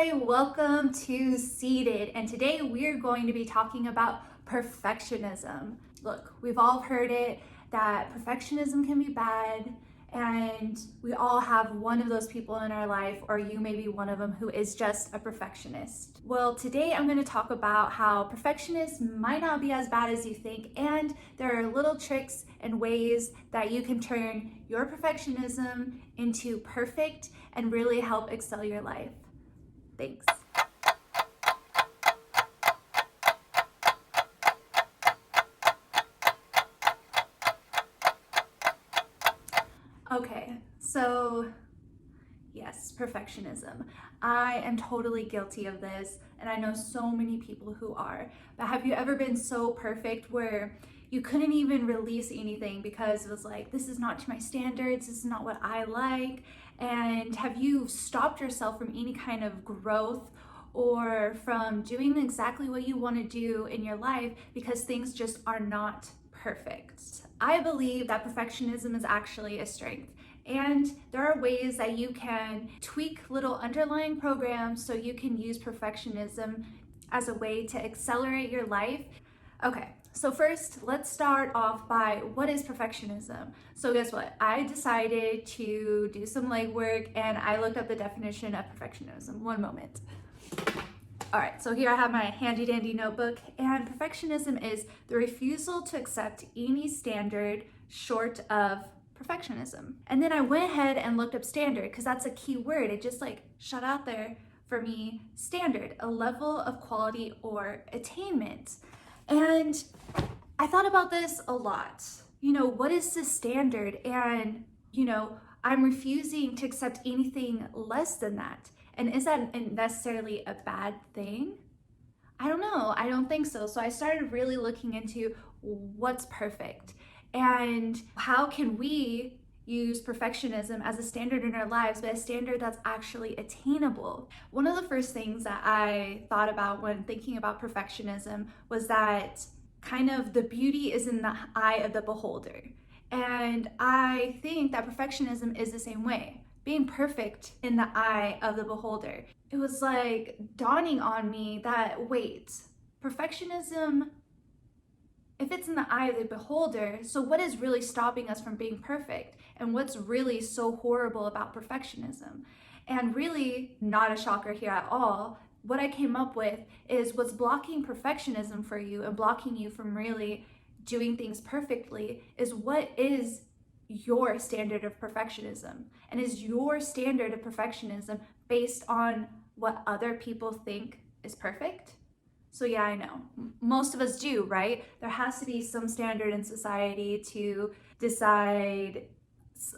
Hi, welcome to Seated, and today we're going to be talking about perfectionism. Look, we've all heard it that perfectionism can be bad, and we all have one of those people in our life, or you may be one of them, who is just a perfectionist. Well, today I'm going to talk about how perfectionists might not be as bad as you think, and there are little tricks and ways that you can turn your perfectionism into perfect and really help excel your life. Thanks. Okay, so yes, perfectionism. I am totally guilty of this, and I know so many people who are. But have you ever been so perfect where you couldn't even release anything because it was like, this is not to my standards, this is not what I like? And have you stopped yourself from any kind of growth or from doing exactly what you want to do in your life because things just are not perfect? I believe that perfectionism is actually a strength. And there are ways that you can tweak little underlying programs so you can use perfectionism as a way to accelerate your life. Okay, so first, let's start off by what is perfectionism? So guess what? I decided to do some legwork and I looked up the definition of perfectionism. One moment. All right, so here I have my handy dandy notebook, and perfectionism is the refusal to accept any standard short of perfectionism. And then I went ahead and looked up standard because that's a key word. It just like shot out there for me. Standard, a level of quality or attainment. And I thought about this a lot. You know, what is the standard? And, I'm refusing to accept anything less than that. And is that necessarily a bad thing? I don't know. I don't think so. So I started really looking into what's perfect and how can we use perfectionism as a standard in our lives, but a standard that's actually attainable. One of the first things that I thought about when thinking about perfectionism was that kind of the beauty is in the eye of the beholder. And I think that perfectionism is the same way. Being perfect in the eye of the beholder. It was like dawning on me that, wait, perfectionism, if it's in the eye of the beholder, so what is really stopping us from being perfect? And what's really so horrible about perfectionism? And really, not a shocker here at all, what I came up with is what's blocking perfectionism for you and blocking you from really doing things perfectly is what is your standard of perfectionism. And is your standard of perfectionism based on what other people think is perfect? So yeah, I know. Most of us do, right? There has to be some standard in society to decide,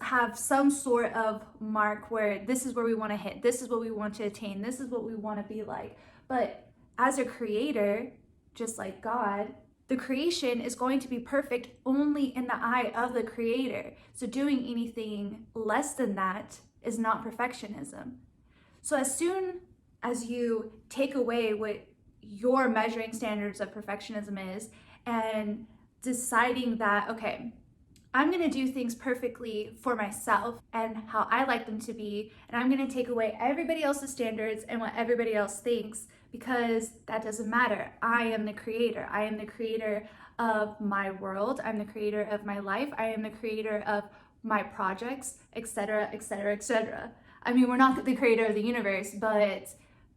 have some sort of mark where this is where we want to hit, this is what we want to attain, this is what we want to be like. But as a creator, just like God, the creation is going to be perfect only in the eye of the creator. So doing anything less than that is not perfectionism. So as soon as you take away what your measuring standards of perfectionism is and deciding that, okay, I'm going to do things perfectly for myself and how I like them to be, and I'm going to take away everybody else's standards and what everybody else thinks, because that doesn't matter. I am the creator. I am the creator of my world. I'm the creator of my life. I am the creator of my projects, etc., etc., etc. I mean, we're not the creator of the universe, but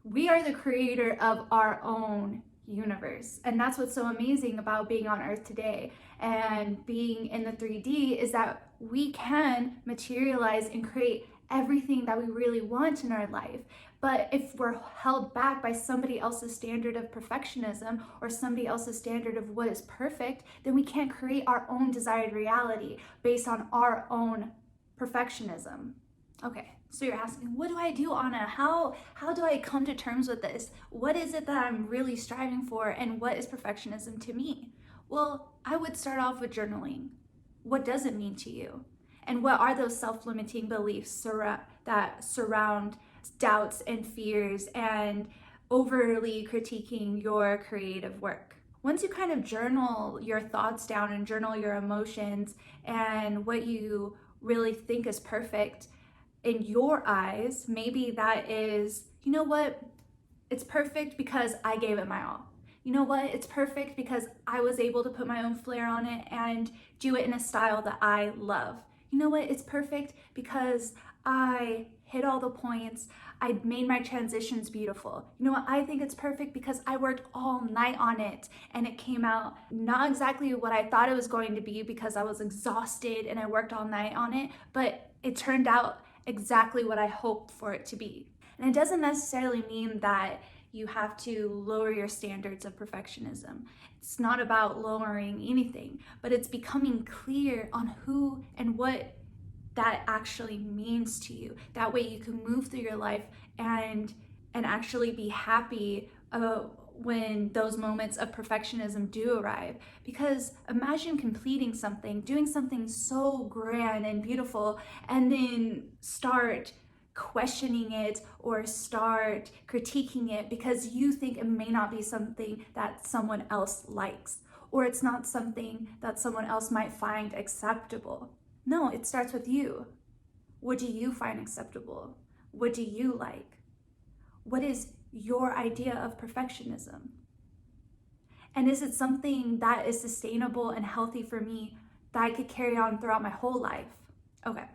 we are the creator of our own universe. And that's what's so amazing about being on Earth today and being in the 3D is that we can materialize and create everything that we really want in our life. But if we're held back by somebody else's standard of perfectionism or somebody else's standard of what is perfect, then we can't create our own desired reality based on our own perfectionism. Okay, so you're asking, what do I do, Anna? How do I come to terms with this? What is it that I'm really striving for, and what is perfectionism to me? Well, I would start off with journaling. What does it mean to you? And what are those self-limiting beliefs that surround doubts and fears and overly critiquing your creative work? Once you kind of journal your thoughts down and journal your emotions and what you really think is perfect, in your eyes, maybe that is, you know what, It's perfect because I gave it my all. You know what? It's perfect because I was able to put my own flair on it and do it in a style that I love. You know what? It's perfect because I hit all the points. I made my transitions beautiful. You know what? I think it's perfect because I worked all night on it and it came out not exactly what I thought it was going to be because I was exhausted and I worked all night on it, but it turned out exactly what I hoped for it to be. And it doesn't necessarily mean that you have to lower your standards of perfectionism. It's not about lowering anything, but it's becoming clear on who and what that actually means to you. That way you can move through your life and actually be happy when those moments of perfectionism do arrive. Because imagine completing something, doing something so grand and beautiful, and then start questioning it or start critiquing it because you think it may not be something that someone else likes, or it's not something that someone else might find acceptable. No, it starts with you. What do you find acceptable? What do you like? What is your idea of perfectionism? And is it something that is sustainable and healthy for me that I could carry on throughout my whole life? Okay,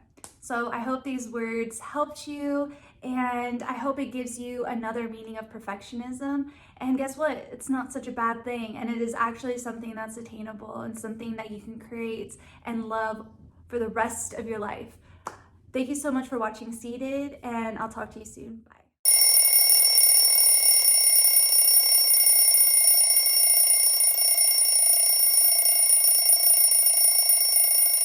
so I hope these words helped you, and I hope it gives you another meaning of perfectionism. And guess what? It's not such a bad thing, and it is actually something that's attainable and something that you can create and love for the rest of your life. Thank you so much for watching Seated, and I'll talk to you soon. Bye.